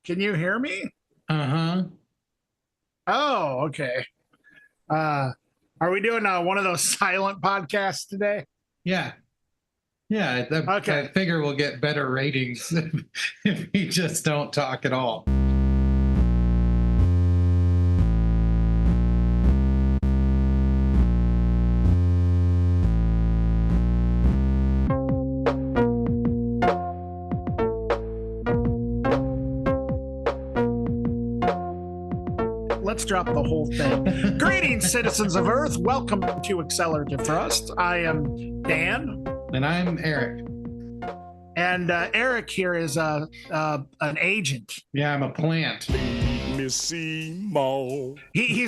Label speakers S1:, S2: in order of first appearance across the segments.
S1: Can you hear me?
S2: Uh-huh.
S1: Oh, okay. Are we doing one of those silent podcasts today?
S2: Yeah. Yeah.
S1: Okay.
S2: I figure we'll get better ratings if we just don't talk at all.
S1: Let's drop the whole thing. Greetings, citizens of Earth. Welcome to Accelerativ Thrust. I am Dan.
S2: And I'm Erik.
S1: And Erik here is an agent.
S2: Yeah, I'm a plant.
S1: He's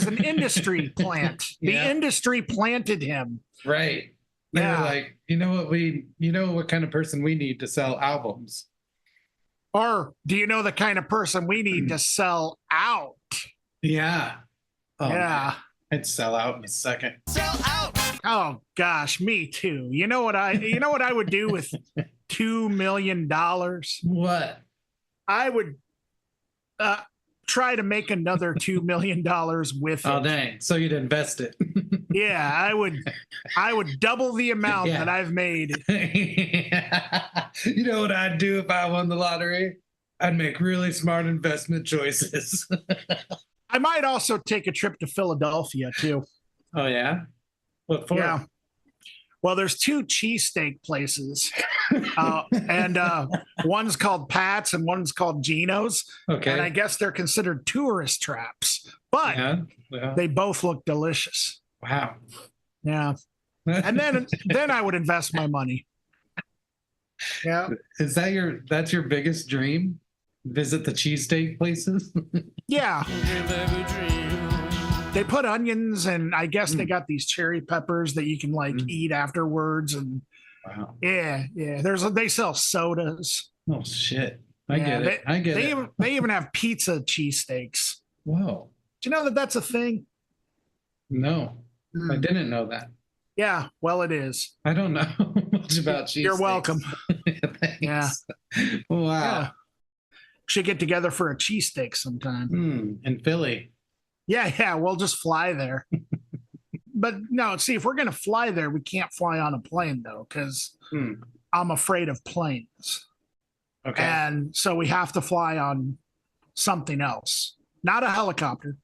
S1: an industry plant.
S2: Yeah.
S1: The industry planted him.
S2: Right. They're like, you know what kind of person we need to sell albums?
S1: Or do you know the kind of person we need to sell out?
S2: Yeah. Oh,
S1: yeah.
S2: Man. I'd sell out in a second.
S1: Sell out. Oh gosh, me too. You know what I would do with $2 million?
S2: What?
S1: I would try to make another $2 million with it.
S2: Oh dang. So you'd invest it.
S1: Yeah, I would double the amount that I've made.
S2: You know what I'd do if I won the lottery? I'd make really smart investment choices.
S1: I might also take a trip to Philadelphia too.
S2: Oh yeah? What for?
S1: Yeah. Well, there's two cheesesteak places, and one's called Pat's and one's called Geno's.
S2: Okay.
S1: And I guess they're considered tourist traps, but they both look delicious.
S2: Wow.
S1: Yeah. And then I would invest my money. Yeah.
S2: Is that's your biggest dream? Visit the cheesesteak places?
S1: Yeah. They put onions, and I guess they got these cherry peppers that you can eat afterwards. And yeah. They sell sodas.
S2: Oh shit! I get it.
S1: They even have pizza cheesesteaks.
S2: Whoa!
S1: Do you know that that's a thing?
S2: No, I didn't know that.
S1: Yeah, well, it is.
S2: I don't know much about cheesesteaks.
S1: You're welcome. Yeah.
S2: Wow.
S1: Yeah. Should get together for a cheesesteak sometime.
S2: In Philly.
S1: Yeah, we'll just fly there. But no, see, if we're going to fly there, we can't fly on a plane, though, because I'm afraid of planes.
S2: Okay.
S1: And so we have to fly on something else, not a helicopter.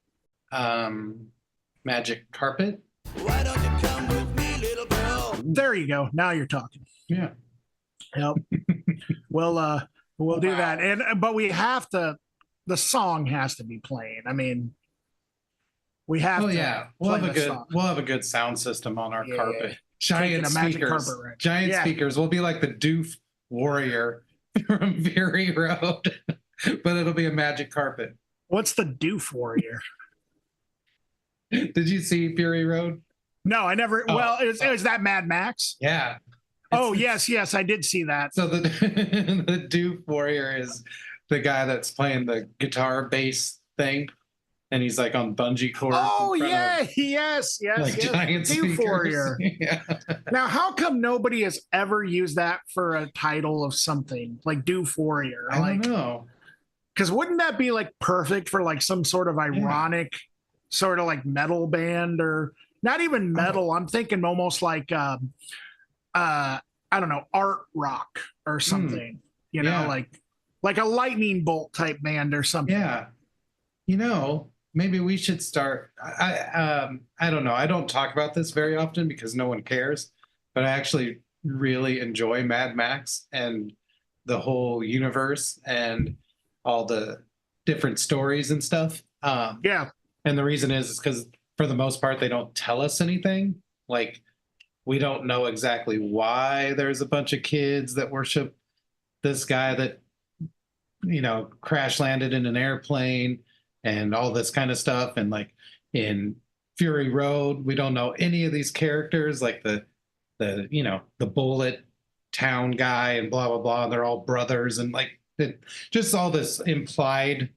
S2: Magic carpet?
S1: Why don't you come with me, little girl? There you go. Now you're talking.
S2: Yeah.
S1: Yep. We'll do that. But we have to, the song has to be playing. I mean, we have to.
S2: Yeah. We'll have a good sound system on our carpet. Giant speakers. Carpet, Giant speakers. We'll be like the Doof Warrior from Fury Road, but it'll be a magic carpet.
S1: What's the Doof Warrior?
S2: Did you see Fury Road?
S1: No, I never. It was that Mad Max?
S2: Yeah.
S1: Yes, I did see that.
S2: So the Doof Warrior is the guy that's playing the guitar bass thing, and he's like on bungee cords.
S1: Oh yes.
S2: Giant
S1: Doof Warrior.
S2: Yeah.
S1: Now, how come nobody has ever used that for a title of something like Doof Warrior?
S2: I don't know.
S1: Because wouldn't that be perfect for some sort of ironic, sort of metal band, or not even metal? I'm thinking almost I don't know, art rock or something, like a lightning bolt type band or something.
S2: Yeah. Maybe we should start. I don't know. I don't talk about this very often because no one cares, but I actually really enjoy Mad Max and the whole universe and all the different stories and stuff.
S1: Yeah.
S2: And the reason is because for the most part, they don't tell us anything. We don't know exactly why there's a bunch of kids that worship this guy that, crash landed in an airplane and all this kind of stuff. And in Fury Road, we don't know any of these characters, like the bullet town guy and blah, blah, blah. They're all brothers and just all this implied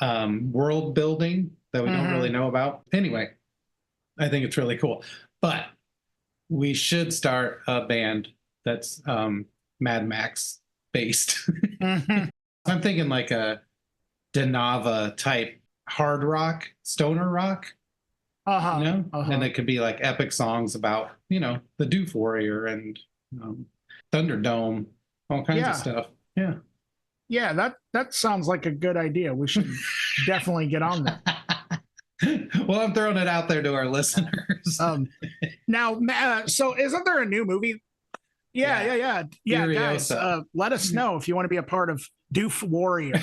S2: world building that we don't really know about. Anyway, I think it's really cool. But we should start a band that's Mad Max based. I'm thinking d.i.y type hard rock, stoner rock. You know, and it could be like epic songs about, you know, the Doof Warrior and Thunderdome, all kinds of stuff. Yeah.
S1: Yeah, that sounds like a good idea. We should definitely get on that.
S2: Well, I'm throwing it out there to our listeners.
S1: Now, so isn't there a new movie? Yeah, guys, let us know if you want to be a part of Doof Warrior.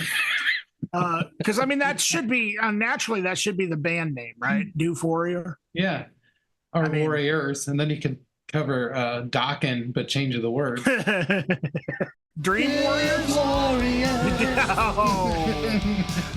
S1: Because I mean, that should be naturally that should be the band name, right? Doof Warrior.
S2: Yeah, or Warriors, and then you can cover Dokken, but change the word.
S1: Dream Warriors.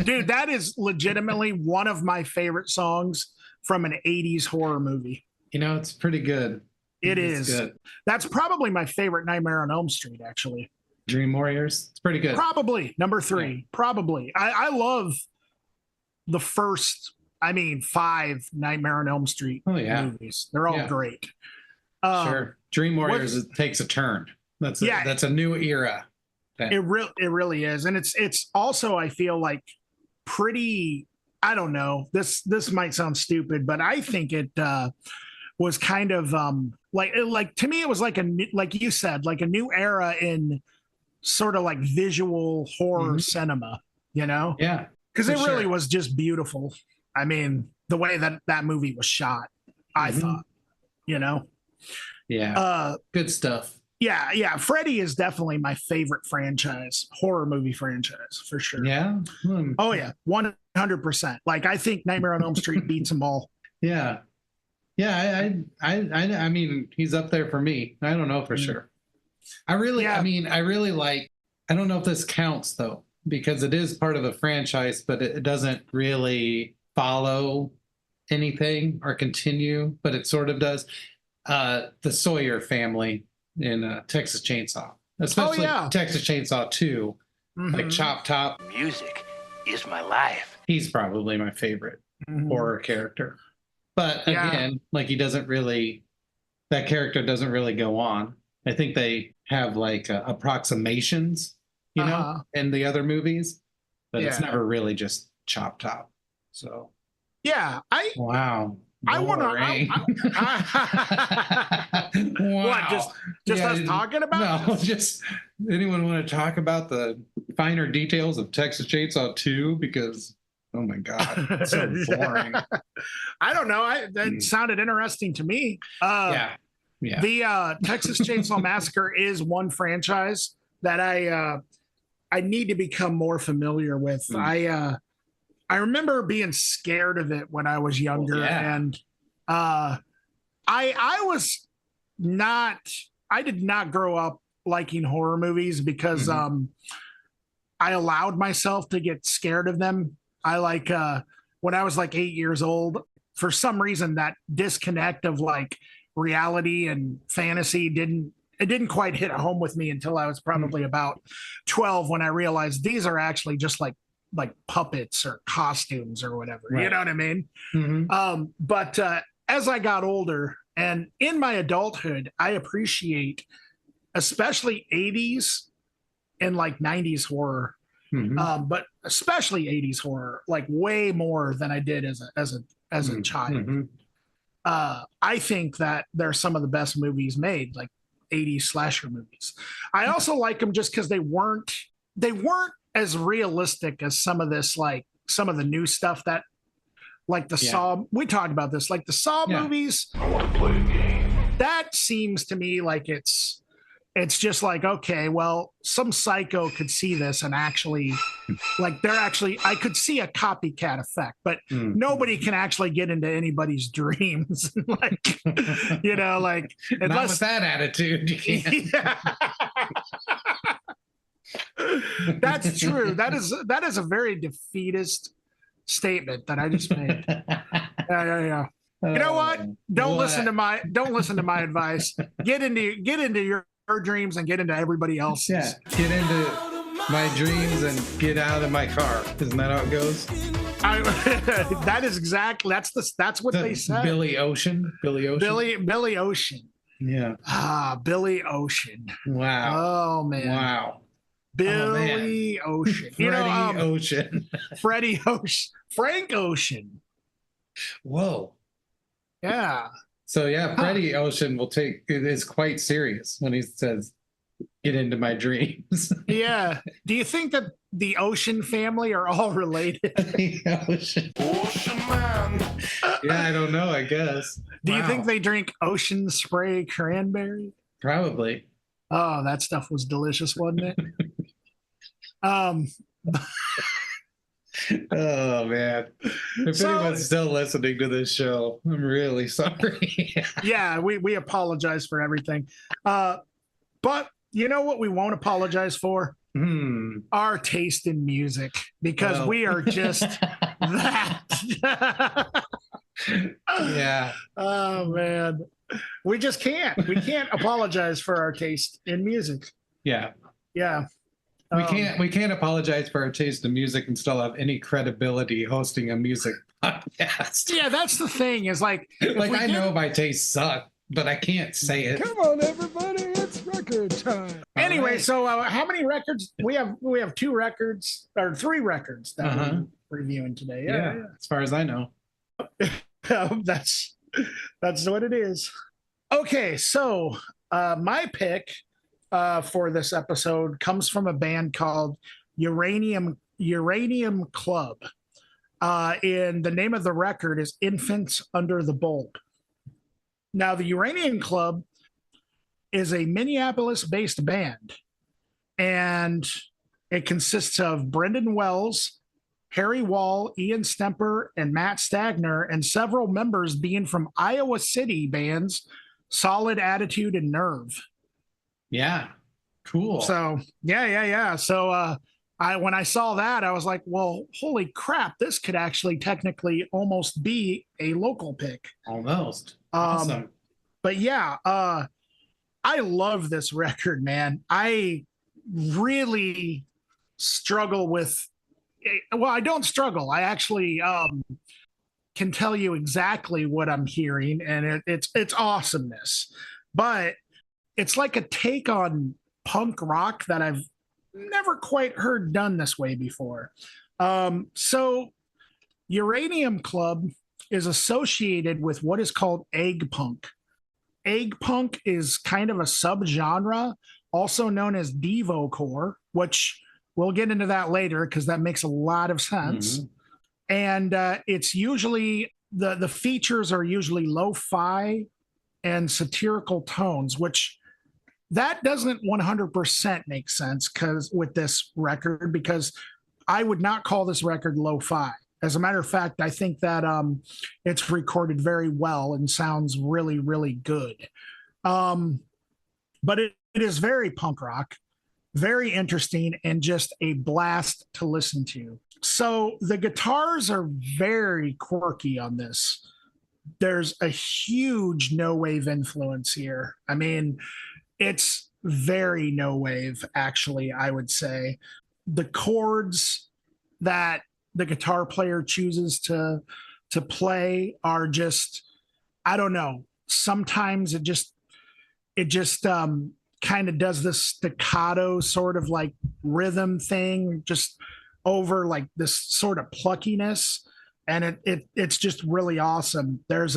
S1: Dude, that is legitimately one of my favorite songs from an '80s horror movie.
S2: You know, it's pretty good.
S1: It is. Good. That's probably my favorite Nightmare on Elm Street, actually.
S2: Dream Warriors. It's pretty good.
S1: Probably number 3. Yeah. Probably. I love the first, 5 Nightmare on Elm Street movies. They're all great.
S2: Sure. Dream Warriors it takes a turn. That's a new era.
S1: It really is. And it's also, I feel like, pretty, I don't know. This might sound stupid, but I think it was kind of like to me it was like you said, like a new era in sort of like visual horror cinema, you know?
S2: Yeah.
S1: Because it really was just beautiful. I mean, the way that movie was shot, I thought, you know?
S2: Yeah. Good stuff.
S1: Yeah. Freddy is definitely my favorite horror movie franchise, for sure.
S2: Yeah?
S1: Oh, yeah. 100%. Like, I think Nightmare on Elm Street beats them all.
S2: Yeah. Yeah, I mean, he's up there for me. I don't know for sure. I really like, I don't know if this counts though, because it is part of the franchise, but it doesn't really follow anything or continue, but it sort of does. The Sawyer family in Texas Chainsaw, especially Texas Chainsaw 2, like Chop Top.
S3: Music is my life.
S2: He's probably my favorite horror character. But again, like that character doesn't really go on. I think they have like approximations, you know, in the other movies, but it's never really just Chop Top. So
S1: yeah,
S2: wow.
S1: I want to.
S2: Wow.
S1: What? Just us talking about?
S2: No, just anyone want to talk about the finer details of Texas Chainsaw 2? Because oh my God, it's so boring.
S1: I don't know. That sounded interesting to me.
S2: Yeah.
S1: The Texas Chainsaw Massacre is one franchise that I need to become more familiar with. I remember being scared of it when I was younger, and I did not grow up liking horror movies because I allowed myself to get scared of them. When I was like 8 years old, for some reason that disconnect of like reality and fantasy didn't quite hit home with me until I was probably about 12, when I realized these are actually just like puppets or costumes or whatever. Right. You know what I mean? But as I got older and in my adulthood, I appreciate especially 80s and like 90s horror. But especially 80s horror, like way more than I did as a child. I think that they're some of the best movies made, like 80s slasher movies. I also like them just because they weren't as realistic as some of the new stuff that, like the Saw. We talked about this, like the Saw movies.
S3: I want to play a game.
S1: That seems to me like it's just like, okay, well, some psycho could see this and actually, like, I could see a copycat effect, but nobody can actually get into anybody's dreams. Like, you know, like, unless,
S2: not with that attitude, you can't.
S1: Yeah. That's true. That is a very defeatist statement that I just made. Yeah. You know what? Don't listen to my advice. Get into your dreams and get into everybody else's.
S2: Yeah. Get into my dreams and get out of my car. Isn't that how it goes?
S1: That is exactly. That's what they said.
S2: Billy Ocean.
S1: Billy Ocean.
S2: Yeah.
S1: Billy Ocean.
S2: Wow.
S1: Oh man.
S2: Wow. man.
S1: Billy Ocean.
S2: Freddie Ocean.
S1: Freddie Ocean. Frank Ocean.
S2: Whoa.
S1: Yeah.
S2: So yeah, Freddie Ocean is quite serious when he says, "Get into my dreams."
S1: Yeah. Do you think that the Ocean family are all related?
S2: The Ocean.
S3: Ocean man.
S2: Yeah, I don't know. I guess.
S1: Do you
S2: Wow.
S1: think they drink Ocean Spray cranberry?
S2: Probably?
S1: Oh, that stuff was delicious, wasn't it?
S2: Oh man! If
S1: So-
S2: anyone's still listening to this show, I'm really sorry.
S1: Yeah, we apologize for everything. But you know what we won't apologize for? Our taste in music, because
S2: Well.
S1: we are just that.
S2: Yeah.
S1: Oh man. We just can't. We can't apologize for our taste in music.
S2: Yeah.
S1: Yeah.
S2: We can't apologize for our taste in music and still have any credibility hosting a music podcast.
S1: Yeah, that's the thing, is like
S2: Like I know my tastes suck, but I can't say it.
S4: Come on, everybody, it's record time.
S1: Anyway,
S2: right.
S1: so how many records we have? We have 2 records or 3 records that we're reviewing today.
S2: Yeah, as far as I know.
S1: That's what it is. Okay, so my pick for this episode comes from a band called Uranium Club, and the name of the record is Infants Under the Bulb. Now, the Uranium Club is a Minneapolis-based band, and it consists of Brendan Wells, Harry Wall, Ian Stemper, and Matt Stagner, and several members being from Iowa City bands Solid Attitude and Nerve.
S2: Yeah. Cool.
S1: So yeah. So when I saw that, I was like, well, holy crap, this could actually technically almost be a local pick.
S2: Almost. Awesome.
S1: But yeah, I love this record, man. I really struggle with, well, I don't struggle. I actually can tell you exactly what I'm hearing, and it's awesomeness. But it's like a take on punk rock that I've never quite heard done this way before. So Uranium Club is associated with what is called egg punk. Egg punk is kind of a subgenre, also known as devocore, which we'll get into that later because that makes a lot of sense.
S2: Mhm.
S1: And it's usually the features are usually lo-fi and satirical tones, which that doesn't 100% make sense with this record, because I would not call this record lo-fi. As a matter of fact, I think that it's recorded very well and sounds really, really good. But it is very punk rock, very interesting, and just a blast to listen to. So the guitars are very quirky on this. There's a huge no wave influence here. I mean, it's very no wave, actually, I would say. The chords that the guitar player chooses to play are just, I don't know. Sometimes it just kind of does this staccato sort of like rhythm thing just over like this sort of pluckiness, and it's just really awesome. There's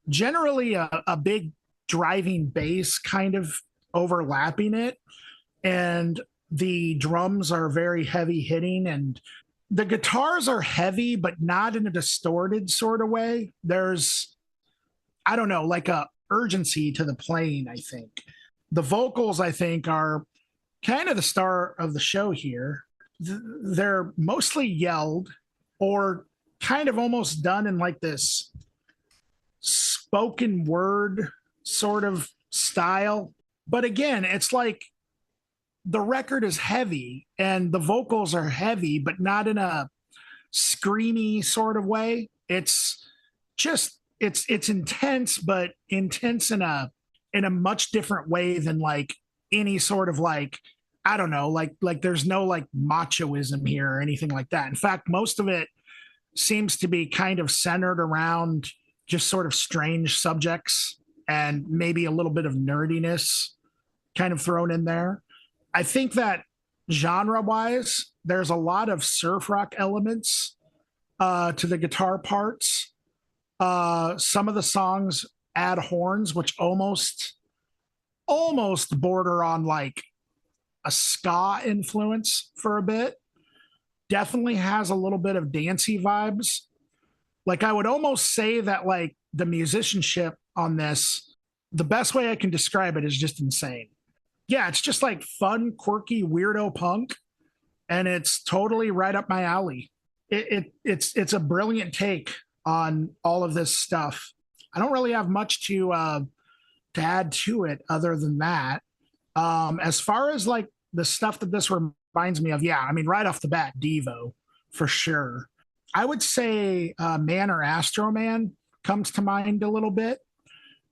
S1: generally a big driving bass kind of overlapping it, and the drums are very heavy hitting, and the guitars are heavy but not in a distorted sort of way. There's, I don't know, like a urgency to the playing. I think the vocals, I think, are kind of the star of the show here. They're mostly yelled or kind of almost done in like this spoken word sort of style. But again, it's like the record is heavy and the vocals are heavy, but not in a screamy sort of way. It's just, it's intense, but intense in a much different way than like any sort of like, I don't know, like there's no like machoism here or anything like that. In fact, most of it seems to be kind of centered around just sort of strange subjects and maybe a little bit of nerdiness kind of thrown in there. I think that genre wise, there's a lot of surf rock elements to the guitar parts. Some of the songs add horns, which almost border on like a ska influence for a bit. Definitely has a little bit of dancey vibes. Like I would almost say that like the musicianship on this, the best way I can describe it is just insane. Yeah, it's just like fun, quirky, weirdo punk, and it's totally right up my alley. It's a brilliant take on all of this stuff. I don't really have much to add to it other than that. As far as like the stuff that this reminds me of, yeah, I mean, right off the bat, Devo for sure. I would say Man or Astro Man comes to mind a little bit.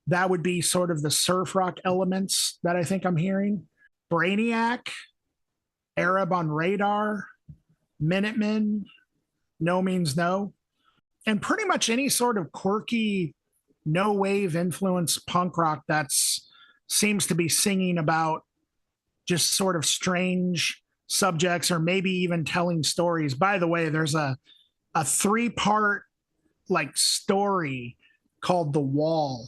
S1: That would be sort of the surf rock elements that I think I'm hearing. Brainiac, Arab on Radar, Minutemen, No Means No, and pretty much any sort of quirky, no wave influence punk rock that's seems to be singing about just sort of strange subjects or maybe even telling stories. By the way, there's a three-part like story called The Wall,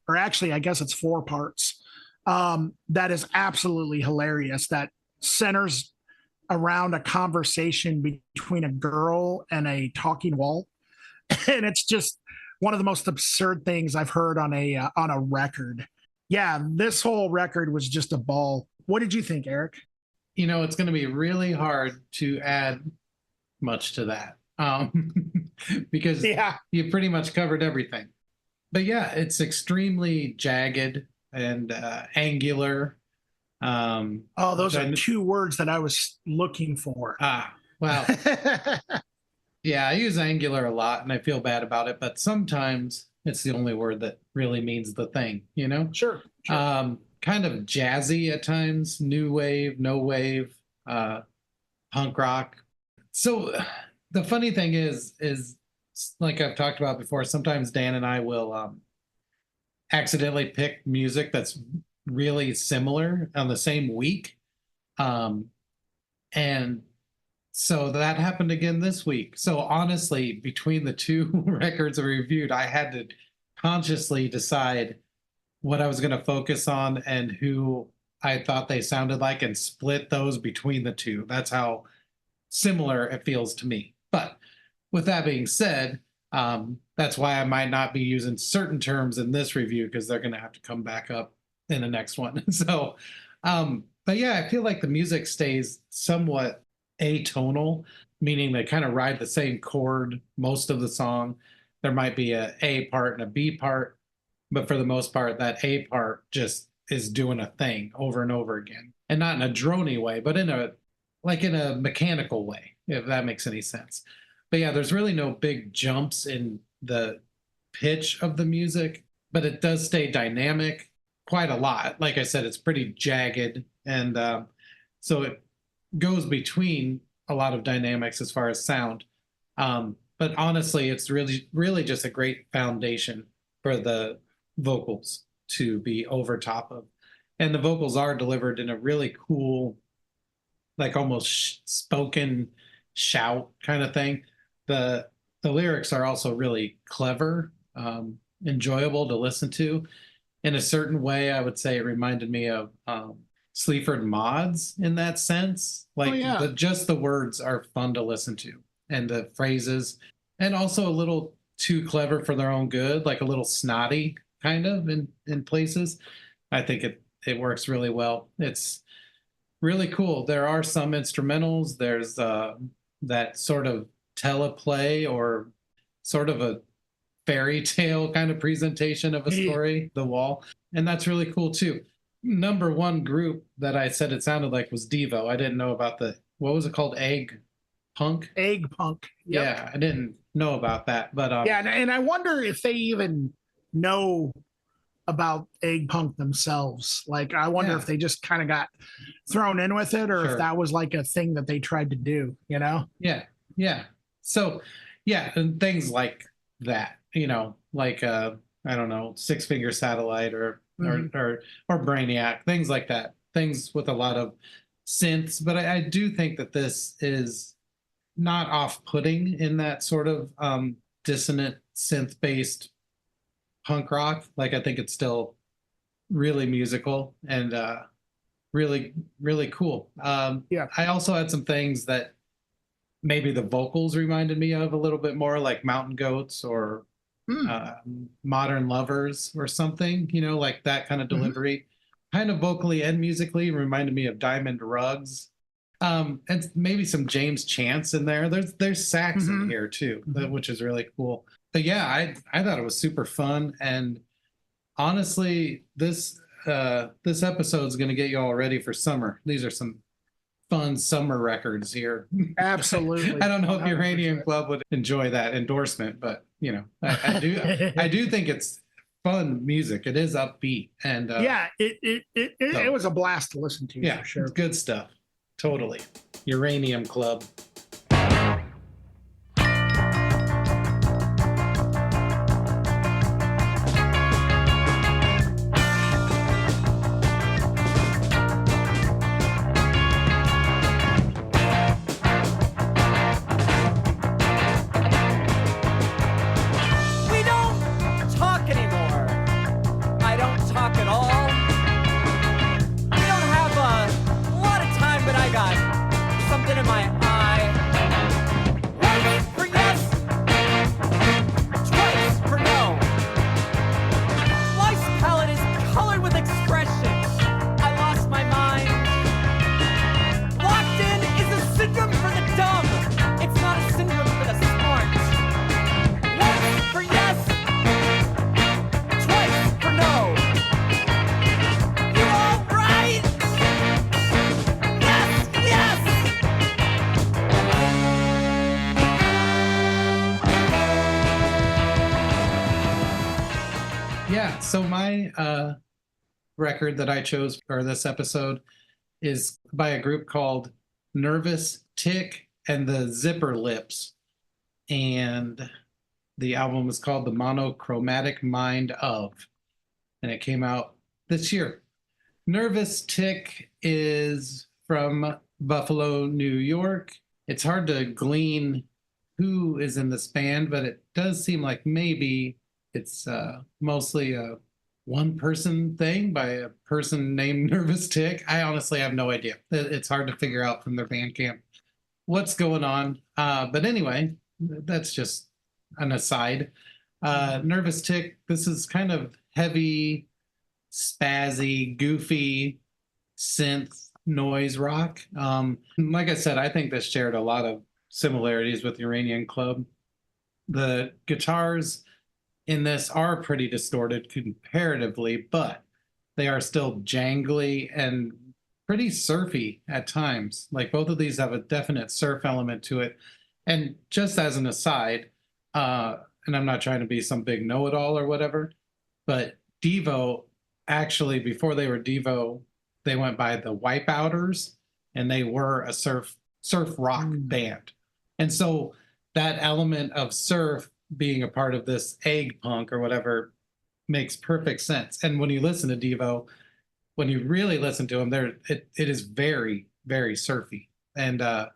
S1: or actually I guess it's four parts, that is absolutely hilarious, that centers around a conversation between a girl and a talking wall. And it's just one of the most absurd things I've heard on a record. Yeah, this whole record was just a ball. What did you think, Erik?
S2: You know, it's going to be really hard to add much to that, because you pretty much covered everything. But yeah, it's extremely jagged and angular.
S1: Oh, those are two words that I was looking for.
S2: Well, yeah, I use angular a lot and I feel bad about it, but sometimes it's the only word that really means the thing, you know?
S1: Sure.
S2: Kind of jazzy at times, new wave, no wave, punk rock. So the funny thing is like I've talked about before, sometimes Dan and I will accidentally pick music that's really similar on the same week. And so that happened again this week. So honestly, between the two records I reviewed, I had to consciously decide what I was going to focus on and who I thought they sounded like and split those between the two. That's how similar it feels to me. But with that being said, that's why I might not be using certain terms in this review because they're going to have to come back up in the next one. So, but yeah, I feel like the music stays somewhat atonal, meaning they kind of ride the same chord most of the song. There might be a A part and a B part, but for the most part, that A part just is doing a thing over and over again. And not in a drony way, but in a mechanical way, if that makes any sense. But yeah, there's really no big jumps in the pitch of the music, but it does stay dynamic quite a lot. Like I said, it's pretty jagged. And so it goes between a lot of dynamics as far as sound. But honestly, it's really just a great foundation for the vocals to be over top of. And the vocals are delivered in a really cool, like almost spoken shout kind of thing. The lyrics are also really clever, enjoyable to listen to. In a certain way, I would say it reminded me of Sleaford Mods in that sense. Like just the words are fun to listen to, and the phrases, and also a little too clever for their own good, like a little snotty kind of in places. I think it works really well. It's really cool. There are some instrumentals. There's that sort of teleplay or sort of a fairy tale kind of presentation of a story, The Wall. And that's really cool too. Number one group that I said it sounded like was Devo. I didn't know about what was it called? Egg Punk?
S1: Egg Punk. Yep.
S2: Yeah, I didn't know about that. But
S1: yeah, and I wonder if they even know about Egg Punk themselves. Like, I wonder if they just kind of got thrown in with it, or if that was like a thing that they tried to do, you know?
S2: Yeah. So, yeah, and things like that, you know, like I don't know, Six Finger Satellite or Brainiac, things like that. Things with a lot of synths, but I do think that this is not off-putting in that sort of dissonant synth-based punk rock. Like, I think it's still really musical and really, really cool.
S1: Yeah.
S2: I also had some things that maybe the vocals reminded me of a little bit more, like Mountain Goats or Modern Lovers or something, you know, like that kind of delivery. Kind of vocally and musically reminded me of Diamond Rugs. And maybe some James Chance in there. There's sax in here too, which is really cool. But yeah, I thought it was super fun. And honestly, this episode is going to get you all ready for summer. These are some fun summer records here.
S1: Absolutely.
S2: I don't know if
S1: 100%.
S2: Uranium Club would enjoy that endorsement, but you know, I do think it's fun music. It is upbeat, and
S1: yeah, it was a blast to listen to.
S2: Yeah,
S1: for sure.
S2: It's good stuff. Totally. Uranium Club.
S5: We don't talk anymore. I don't talk at all. We don't have a lot of time, but I got something in my eye. Once for yes, twice for no. Life's palette is colored with expression. I lost my mind. Locked in is a syndrome for the dumb. It's not a syndrome for the smart. Once for yes, twice for no. You all right? Yes, yes.
S2: Yeah, so my record that I chose for this episode is by a group called Nervous Tick and the Zipper Lips. And the album is called The Monochromatic Mind of. And it came out this year. Nervous Tick is from Buffalo, New York. It's hard to glean who is in this band, but it does seem like maybe it's mostly a one-person thing by a person named Nervous Tick. I honestly have no idea. It's hard to figure out from their Bandcamp what's going on. But anyway, that's just an aside. Nervous Tick, this is kind of heavy, spazzy, goofy synth noise rock. Like I said, I think this shared a lot of similarities with Uranium Club. The guitars in this are pretty distorted comparatively, but they are still jangly and pretty surfy at times. Like, both of these have a definite surf element to it. And just as an aside, and I'm not trying to be some big know-it-all or whatever, but Devo, actually, before they were Devo, they went by the Wipeouters, and they were a surf rock band. And so that element of surf being a part of this egg punk or whatever makes perfect sense. And when you listen to Devo, when you really listen to them, it is very, very surfy. And a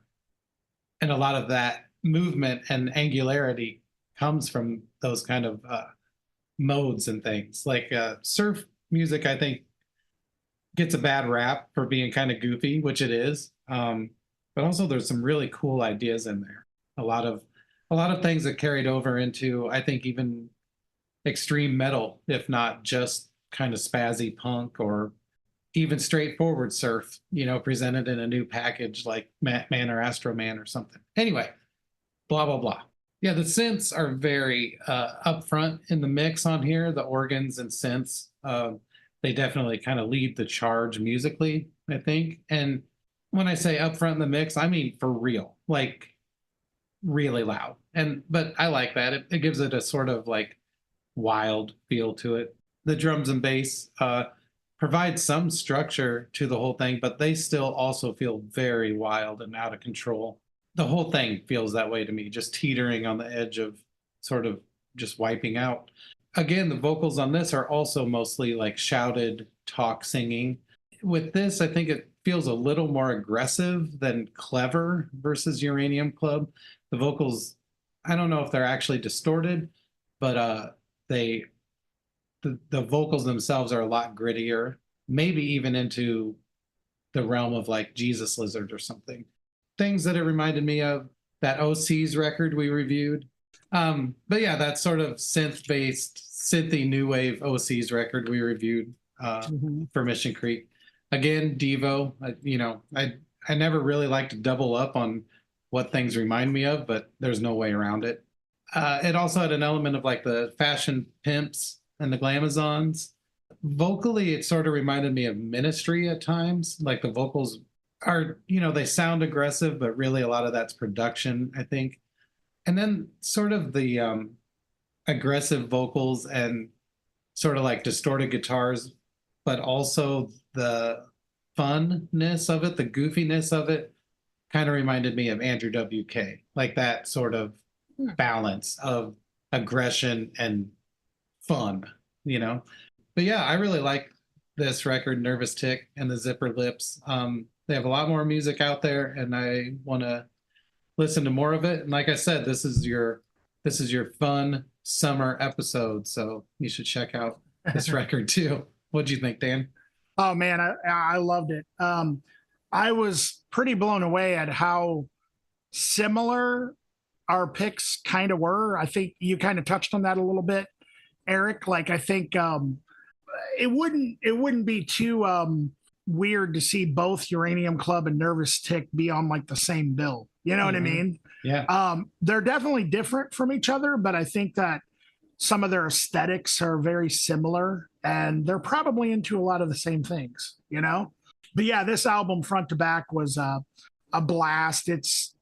S2: lot of that movement and angularity comes from those kind of modes and things. Like surf music, I think, gets a bad rap for being kind of goofy, which it is. But also there's some really cool ideas in there. A lot of things that carried over into, I think, even extreme metal, if not just kind of spazzy punk or even straightforward surf, you know, presented in a new package like Man or Astro Man or something. Anyway, blah, blah, blah. Yeah, the synths are very upfront in the mix on here. The organs and synths, they definitely kind of lead the charge musically, I think. And when I say upfront in the mix, I mean for real, like really loud. But I like that. It gives it a sort of like wild feel to it. The drums and bass provide some structure to the whole thing, but they still also feel very wild and out of control. The whole thing feels that way to me, just teetering on the edge of sort of just wiping out. Again, the vocals on this are also mostly like shouted talk singing. With this, I think it feels a little more aggressive than clever versus Uranium Club. The vocals, I don't know if they're actually distorted, but the vocals themselves are a lot grittier, maybe even into the realm of like Jesus Lizard or something. Things that it reminded me of, that OC's record we reviewed. But yeah, that sort of synth-based, synthy new wave OC's record we reviewed for Mission Creek. Again, Devo, I never really like to double up on what things remind me of, but there's no way around it. It also had an element of like the fashion pimps and the glamazons. Vocally, it sort of reminded me of Ministry at times. Like the vocals are, they sound aggressive, but really a lot of that's production, I think. And then sort of the aggressive vocals and sort of like distorted guitars, but also the funness of it, the goofiness of it, kind of reminded me of Andrew WK, like that sort of balance of aggression and fun, But yeah, I really like this record, Nervous Tick and the Zipper Lips. They have a lot more music out there, and I want to listen to more of it. And like I said, this is your fun summer episode, so you should check out this record too. What'd you think, Dan?
S1: Oh man, I loved it. I was pretty blown away at how similar our picks kind of were. I think you kind of touched on that a little bit, Erik. Like I think it wouldn't be too weird to see both Uranium Club and Nervous Tick be on like the same bill. You know what I mean?
S2: Yeah.
S1: They're definitely different from each other, but I think that some of their aesthetics are very similar, and they're probably into a lot of the same things, But yeah, this album front to back was a blast. It's,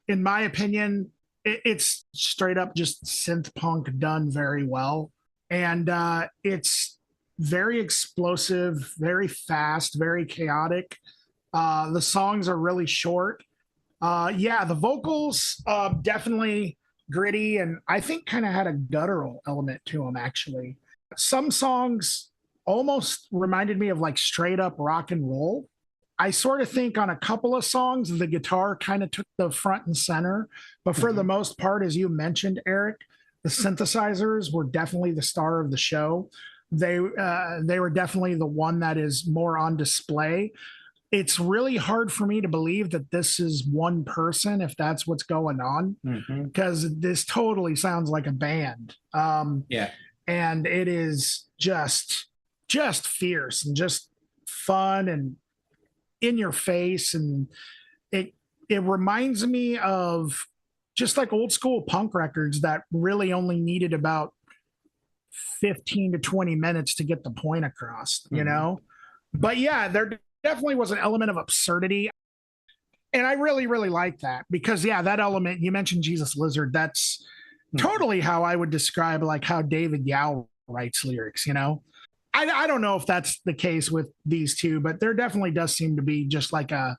S1: in my opinion, it's straight up just synth punk done very well. And it's very explosive, very fast, very chaotic. The songs are really short. The vocals definitely gritty, and I think kind of had a guttural element to them, actually. Some songs almost reminded me of like straight up rock and roll. I sort of think on a couple of songs, the guitar kind of took the front and center. But for the most part, as you mentioned, Erik, the synthesizers were definitely the star of the show. They were definitely the one that is more on display. It's really hard for me to believe that this is one person, if that's what's going on, because this totally sounds like a band. And it is just fierce and just fun and in your face. And it reminds me of just like old school punk records that really only needed about 15 to 20 minutes to get the point across, But yeah, there definitely was an element of absurdity. And I really, really like that because, that element, you mentioned Jesus Lizard, that's totally how I would describe like how David Yow writes lyrics, I don't know if that's the case with these two, but there definitely does seem to be just like I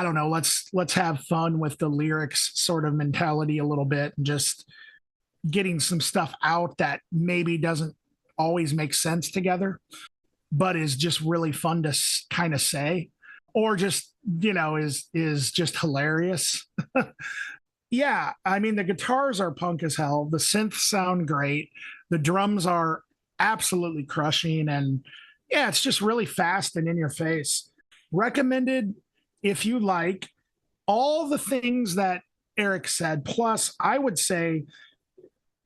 S1: don't know, let's have fun with the lyrics sort of mentality a little bit and just getting some stuff out that maybe doesn't always make sense together, but is just really fun to kind of say, or just, is just hilarious. Yeah. I mean, the guitars are punk as hell. The synths sound great. The drums are absolutely crushing. And yeah, it's just really fast and in your face. Recommended if you like all the things that Erik said. Plus, I would say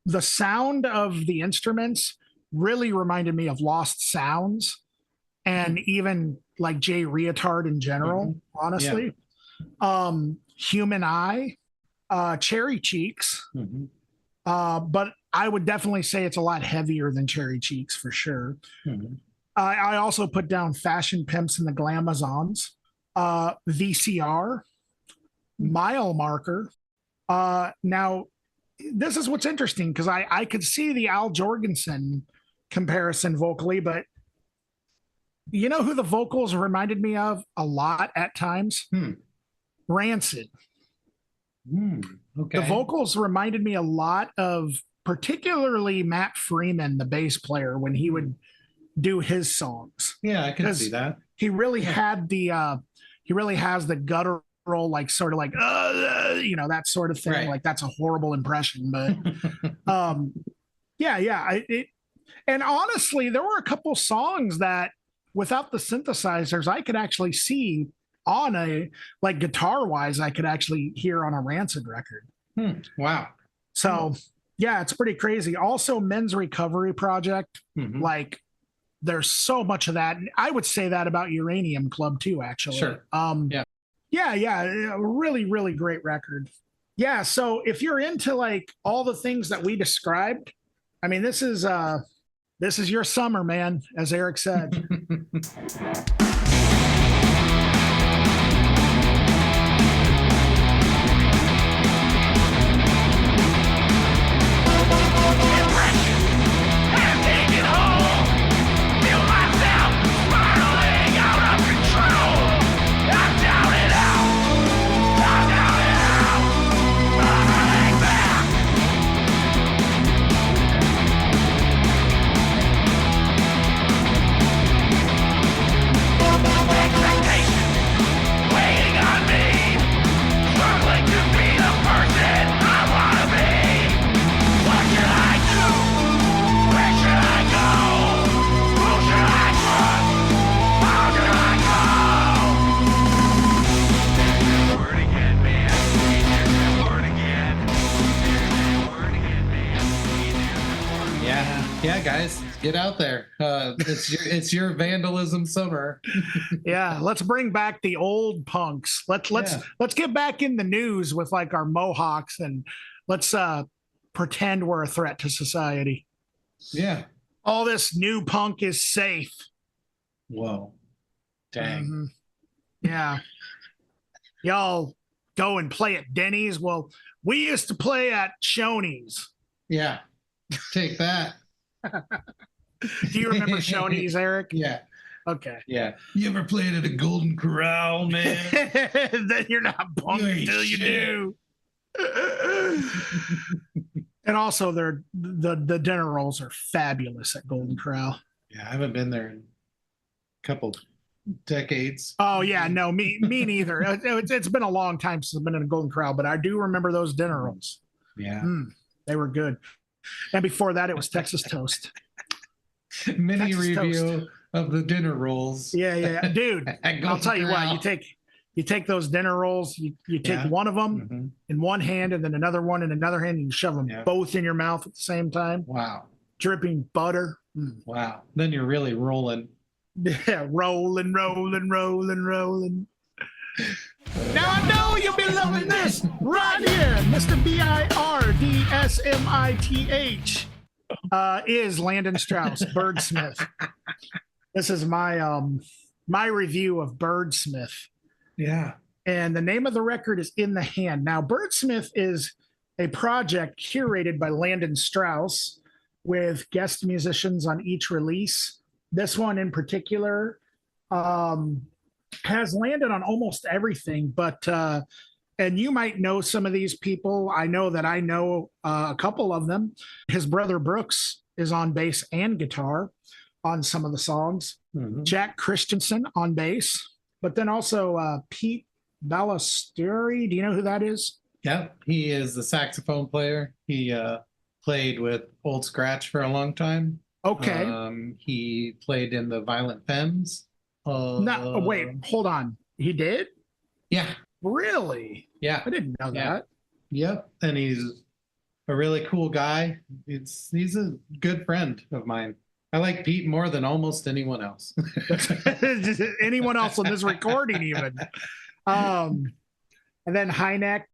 S1: the sound of the instruments really reminded me of Lost Sounds and even like Jay Reatard in general, honestly. Human Eye, Cherry Cheeks. But I would definitely say it's a lot heavier than Cherry Cheeks for sure. I also put down Fashion Pimps and the Glamazons, VCR, Mile Marker. Now, this is what's interesting because I could see the Al Jorgensen comparison vocally, but you know who the vocals reminded me of a lot at times? Rancid.
S2: Okay.
S1: The vocals reminded me a lot of particularly Matt Freeman, the bass player, when he would do his songs.
S2: Yeah, I can see that.
S1: he really had he really has the guttural, like sort of like that sort of thing.
S2: Right.
S1: Like that's a horrible impression, but and honestly, there were a couple songs that without the synthesizers, I could actually see on a, like guitar wise, I could actually hear on a Rancid record.
S2: Wow.
S1: So yeah, it's pretty crazy. Also, Men's Recovery Project, like there's so much of that. I would say that about Uranium Club too, actually.
S2: Sure.
S1: Yeah, really, really great record. Yeah, so if you're into like all the things that we described, I mean, this is your summer, man, as Erik said.
S2: Yeah, guys, get out there. It's your vandalism summer.
S1: Yeah, let's bring back the old punks. Let's get back in the news with like our mohawks, and let's pretend we're a threat to society.
S2: Yeah.
S1: All this new punk is safe.
S2: Whoa. Dang.
S1: Yeah. Y'all go and play at Denny's. Well, we used to play at Shoney's.
S2: Yeah. Take that.
S1: Do you remember Shoney's, Erik?
S2: Yeah.
S1: Okay.
S2: Yeah. You ever played at a Golden Corral, man?
S1: Then you're not punk until you do. And also, the dinner rolls are fabulous at Golden Corral.
S2: Yeah, I haven't been there in a couple decades.
S1: Oh yeah, no, me neither. It's been a long time since I've been in a Golden Corral, but I do remember those dinner rolls.
S2: Yeah,
S1: they were good. And before that, it was Texas Toast.
S2: Mini
S1: Texas
S2: review
S1: toast.
S2: Of the dinner rolls.
S1: Yeah, dude. I'll tell you what. You take those dinner rolls. You take one of them in one hand, and then another one in another hand, and you shove them both in your mouth at the same time.
S2: Wow.
S1: Dripping butter.
S2: Wow. Then you're really rolling.
S1: Yeah, rolling. Now I know you'll be loving this right here. Mr. Birdsmith is Landon Strauss, Birdsmith. This is my review of Birdsmith.
S2: Yeah.
S1: And the name of the record is In the Hand. Now, Birdsmith is a project curated by Landon Strauss with guest musicians on each release. This one in particular has landed on almost everything, but and you might know some of these people. I know that I know a couple of them. His brother Brooks is on bass and guitar on some of the songs. Jack Christensen on bass, but then also Pete Ballasteri. Do you know who that is?
S2: Yeah, he is the saxophone player. He played with Old Scratch for a long time.
S1: Okay.
S2: He played in the Violent Femmes.
S1: No, wait, hold on. He did?
S2: Yeah.
S1: Really?
S2: Yeah.
S1: I didn't know that.
S2: Yep. And he's a really cool guy. He's a good friend of mine. I like Pete more than almost anyone else.
S1: Anyone else on this recording, even. And then Hynek,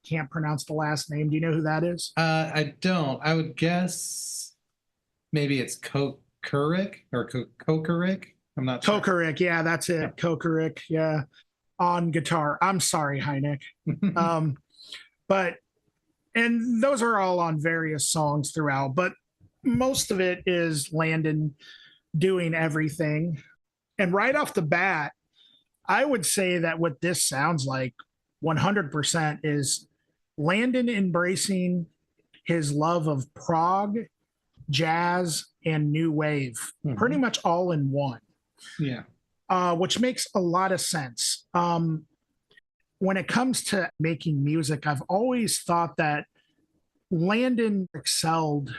S1: can't pronounce the last name. Do you know who that is?
S2: I don't. I would guess maybe it's Kokurik or Kokurik. I'm not sure.
S1: Kokurik, yeah, that's it. Yeah. Kokurik, yeah, on guitar. I'm sorry, Hynek. And those are all on various songs throughout, but most of it is Landon doing everything. And right off the bat, I would say that what this sounds like 100% is Landon embracing his love of prog, jazz, and new wave, pretty much all in one.
S2: Yeah.
S1: which makes a lot of sense. When it comes to making music, I've always thought that Landon excelled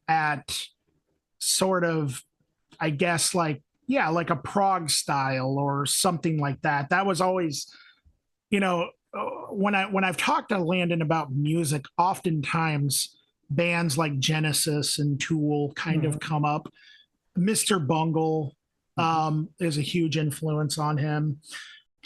S1: at sort of, I guess, like, yeah, like a prog style or something like that. That was always, when I've talked to Landon about music, oftentimes bands like Genesis and Tool kind of come up. Mr. Bungle is a huge influence on him.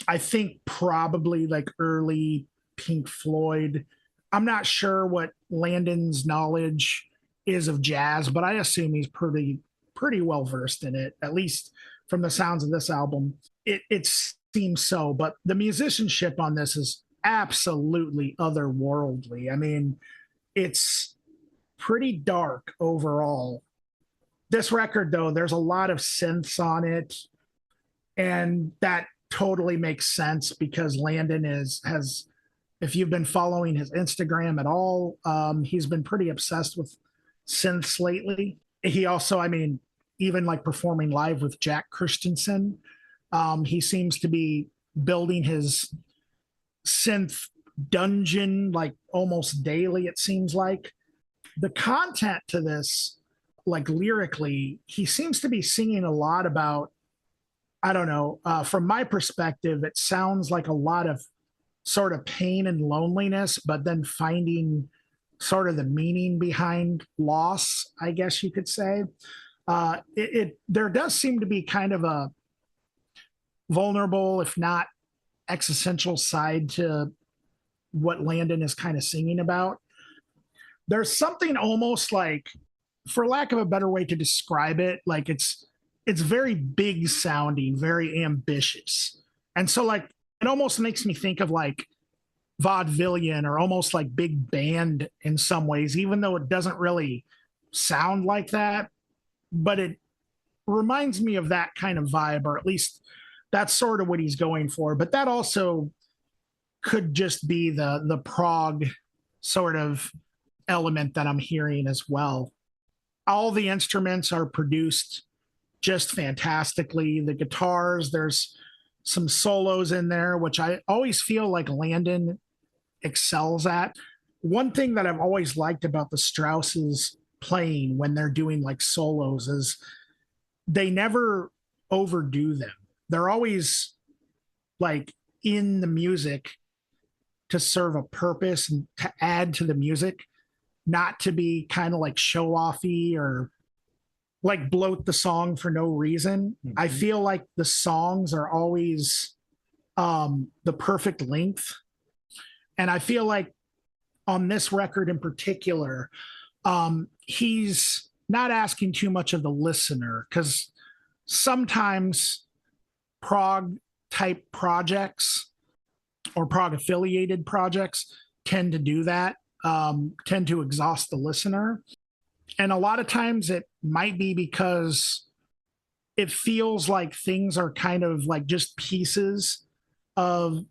S1: I think probably like early Pink Floyd. I'm not sure what Landon's knowledge is of jazz, but I assume he's pretty well versed in it, at least from the sounds of this album. It seems so, but the musicianship on this is absolutely otherworldly. I mean, it's pretty dark overall. This record, though, there's a lot of synths on it, and that totally makes sense because Landon has, if you've been following his Instagram at all, he's been pretty obsessed with synths lately. He also, I mean, even like performing live with Jack Christensen, he seems to be building his synth dungeon like almost daily, it seems like. The content to this, like lyrically, he seems to be singing a lot about, I don't know, from my perspective, it sounds like a lot of sort of pain and loneliness, but then finding sort of the meaning behind loss, I guess you could say. There does seem to be kind of a vulnerable, if not existential side to what Landon is kind of singing about. There's something almost like, for lack of a better way to describe it, like it's very big sounding, very ambitious. And so like it almost makes me think of like Vaudevillian or almost like big band in some ways, even though it doesn't really sound like that. But it reminds me of that kind of vibe, or at least that's sort of what he's going for. But that also could just be the prog sort of element that I'm hearing as well. All the instruments are produced just fantastically. The guitars, there's some solos in there, which I always feel like Landon excels at. One thing that I've always liked about the Strausses playing when they're doing like solos is they never overdo them. They're always like in the music to serve a purpose and to add to the music, not to be kind of like show offy or like bloat the song for no reason. Mm-hmm. I feel like the songs are always the perfect length. And I feel like on this record in particular, he's not asking too much of the listener, because sometimes prog type projects or prog affiliated projects tend to do that, tend to exhaust the listener. And a lot of times it might be because it feels like things are kind of like just pieces of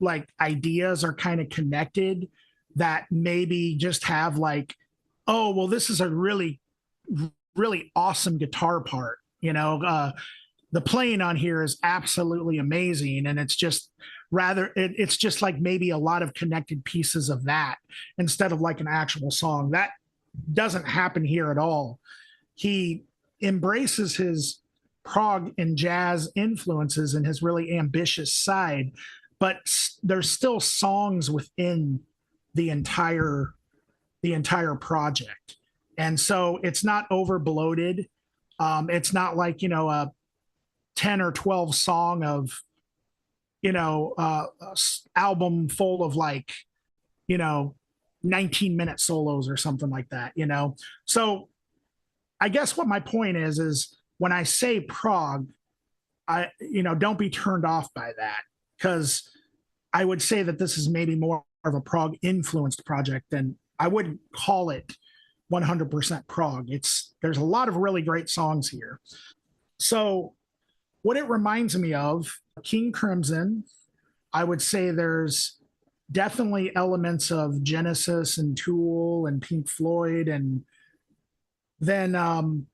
S1: like ideas are kind of connected that maybe just have like, oh, well, this is a really, really awesome guitar part. You know, the playing on here is absolutely amazing. And it's just it's just like maybe a lot of connected pieces of that instead of like an actual song. That doesn't happen here at all. He embraces his prog and jazz influences and his really ambitious side, but there's still songs within the entire project. And so it's not over bloated. It's not like, you know, a 10 or 12 song of, you know, album full of like, you know, 19-minute solos or something like that, you know? So I guess what my point is when I say prog, don't be turned off by that, because I would say that this is maybe more of a prog influenced project than I wouldn't call it 100% prog. There's a lot of really great songs here. So what it reminds me of, King Crimson, I would say there's definitely elements of Genesis and Tool and Pink Floyd, and then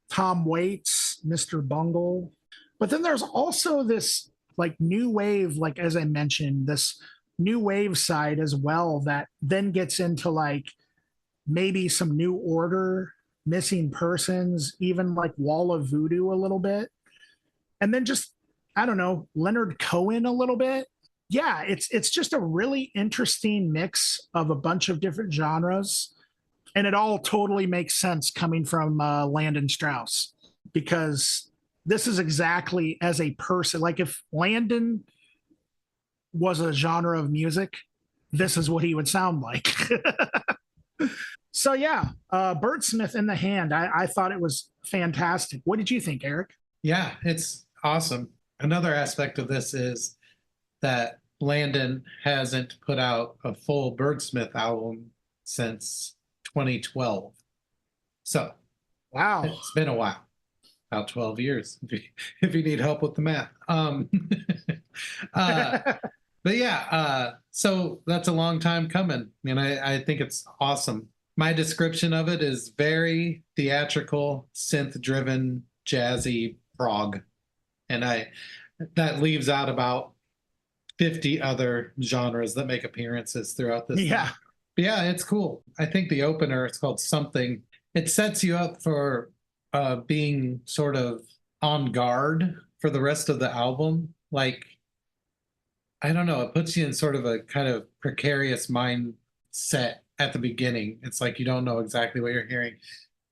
S1: Tom Waits, Mr. Bungle. But then there's also this like new wave, like as I mentioned, this new wave side as well that then gets into like maybe some New Order, Missing Persons, even like Wall of Voodoo a little bit. And then just, I don't know, Leonard Cohen a little bit. Yeah, it's just a really interesting mix of a bunch of different genres. And it all totally makes sense coming from Landon Strauss, because this is exactly as a person. Like if Landon was a genre of music, this is what he would sound like. So yeah, Birdsmith in the Hand. I thought it was fantastic. What did you think, Erik?
S2: Yeah, it's awesome. Another aspect of this is that Landon hasn't put out a full Birdsmith album since 2012. So
S1: Wow.
S2: it's been a while, about 12 years, if you need help with the math. But yeah, so that's a long time coming, and I think it's awesome. My description of it is very theatrical, synth-driven, jazzy prog, and that leaves out about 50 other genres that make appearances throughout this.
S1: Yeah.
S2: Thing. But yeah, it's cool. I think the opener, it's called Something. It sets you up for being sort of on guard for the rest of the album. Like, I don't know, it puts you in sort of a kind of precarious mindset at the beginning. It's like you don't know exactly what you're hearing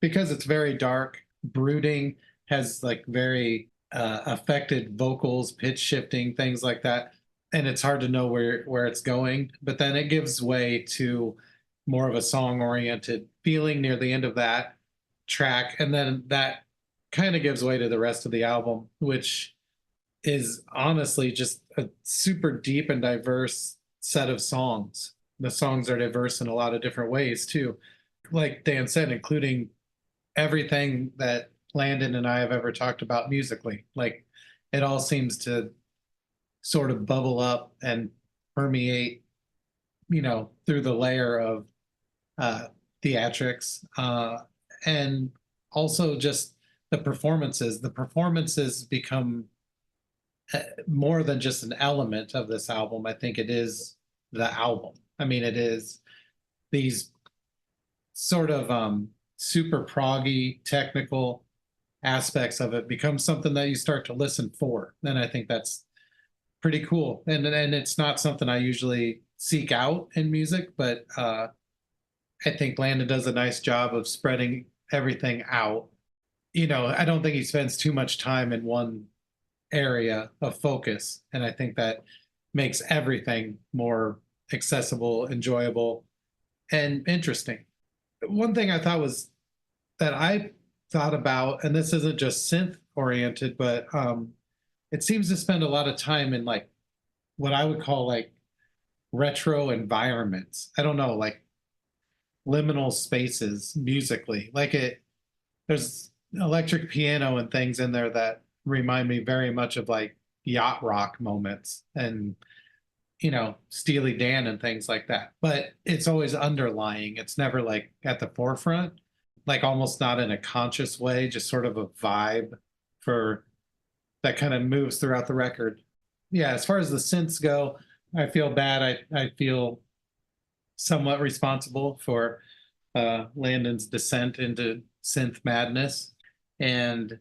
S2: because it's very dark, brooding, has like very affected vocals, pitch shifting, things like that. And it's hard to know where it's going. But then it gives way to more of a song-oriented feeling near the end of that track. And then that kind of gives way to the rest of the album, which is honestly just a super deep and diverse set of songs. The songs are diverse in a lot of different ways too. Like Dan said, including everything that Landon and I have ever talked about musically. Like it all seems to sort of bubble up and permeate, through the layer of theatrics, and also just the performances. The performances become more than just an element of this album. I think it is the album. I mean, it is these sort of super proggy technical aspects of it become something that you start to listen for. And I think that's pretty cool. And it's not something I usually seek out in music, but I think Landon does a nice job of spreading everything out. I don't think he spends too much time in one area of focus. And I think that makes everything more accessible, enjoyable, and interesting. One thing I thought was that I thought about, and this isn't just synth oriented, but it seems to spend a lot of time in like what I would call like retro environments. I don't know, like liminal spaces musically. There's electric piano and things in there that remind me very much of like yacht rock moments and Steely Dan and things like that. But it's always underlying. It's never like at the forefront, like almost not in a conscious way, just sort of a vibe for that kind of moves throughout the record. Yeah, as far as the synths go, I feel bad. I feel somewhat responsible for Landon's descent into synth madness. And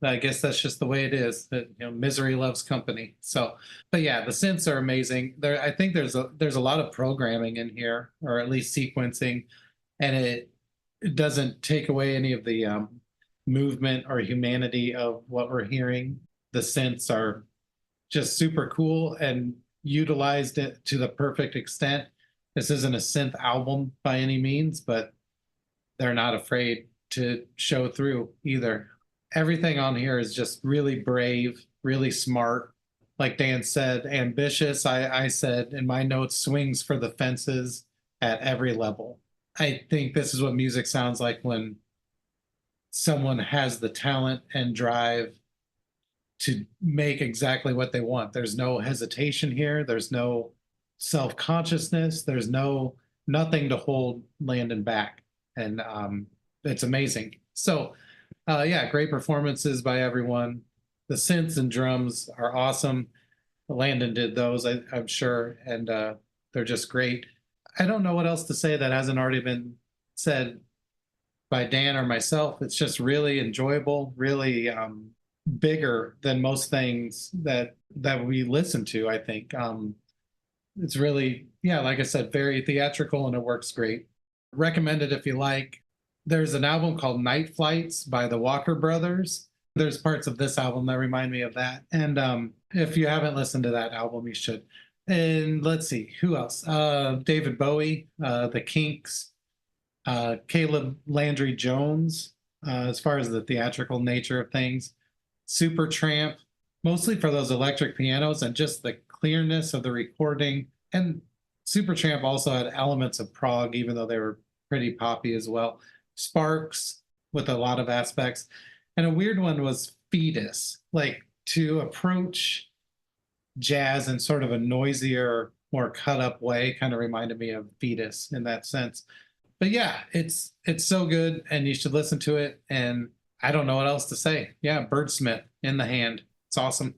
S2: I guess that's just the way it is. That misery loves company. So, but yeah, the synths are amazing. I think there's a lot of programming in here, or at least sequencing, and it doesn't take away any of the movement or humanity of what we're hearing. The synths are just super cool and utilized it to the perfect extent. This isn't a synth album by any means, but they're not afraid to show through either. Everything on here is just really brave, really smart. Like Dan said, ambitious. I said in my notes, swings for the fences at every level. I think this is what music sounds like when someone has the talent and drive to make exactly what they want. There's no hesitation here. There's no self-consciousness. There's nothing to hold Landon back. And it's amazing. So yeah, great performances by everyone. the synths and drums are awesome. Landon did those, I'm sure, and they're just great. I don't know what else to say that hasn't already been said by Dan or myself. It's just really enjoyable, really bigger than most things that we listen to, I think. It's really, yeah, like I said, very theatrical, and it works great. Recommend it if you like. There's an album called Night Flights by the Walker Brothers. There's parts of this album that remind me of that. And if you haven't listened to that album, you should. And let's see, who else? David Bowie, The Kinks, Caleb Landry Jones, as far as the theatrical nature of things. Supertramp, mostly for those electric pianos and just the clearness of the recording. And Supertramp also had elements of prog, even though they were pretty poppy as well. Sparks, with a lot of aspects. And a weird one was Fetus, like to approach jazz in sort of a noisier, more cut up way, kind of reminded me of Fetus in that sense. But yeah, it's so good, and you should listen to it. And I don't know what else to say. Yeah, Birdsmith, In the Hand. It's awesome.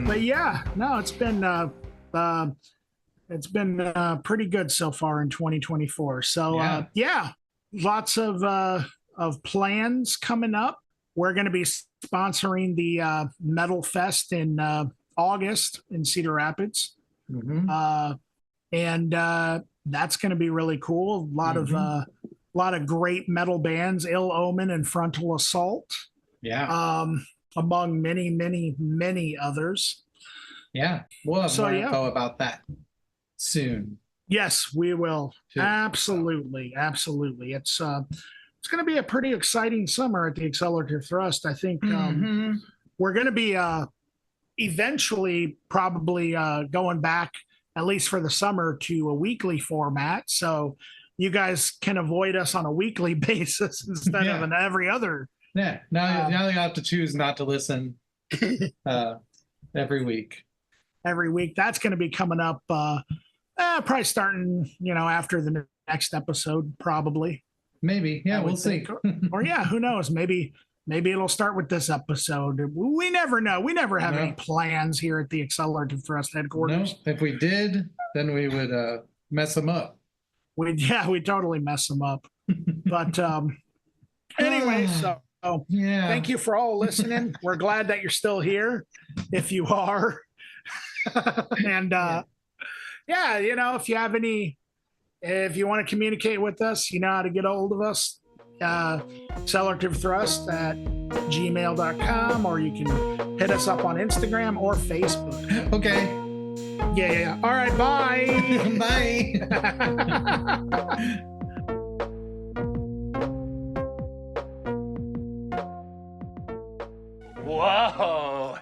S1: But yeah, no, it's been pretty good so far in 2024. So yeah, lots of plans coming up. We're going to be sponsoring the Metal Fest in August in Cedar Rapids, and that's going to be really cool. A lot of great metal bands, Ill Omen and Frontal Assault.
S2: Yeah.
S1: Among many, many, many others.
S2: Yeah, we'll have more info about that soon.
S1: Yes, we will.
S2: Too.
S1: Absolutely. It's going to be a pretty exciting summer at the Accelerativ Thrust. I think we're going to be eventually probably going back, at least for the summer, to a weekly format. So you guys can avoid us on a weekly basis instead of an every other.
S2: Yeah, now you have to choose not to listen every week.
S1: Every week. That's going to be coming up probably starting, after the next episode, probably.
S2: Maybe. Yeah, we'll see.
S1: Or yeah, who knows? Maybe it'll start with this episode. We never know. We never have any plans here at the Accelerativ Thrust headquarters.
S2: No, if we did, then we would mess them up.
S1: We'd totally mess them up. But anyway, so thank you for all listening. We're glad that you're still here, if you are. And if you want to communicate with us, you know how to get a hold of us. Accelerativ Thrust at gmail.com, or you can hit us up on Instagram or Facebook.
S2: Okay.
S1: Yeah. All right. Bye.
S2: Bye.
S3: Whoa.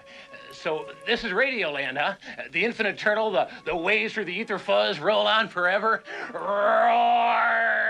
S3: So this is Radioland, huh? The infinite turtle, the waves through the ether fuzz roll on forever. Roar!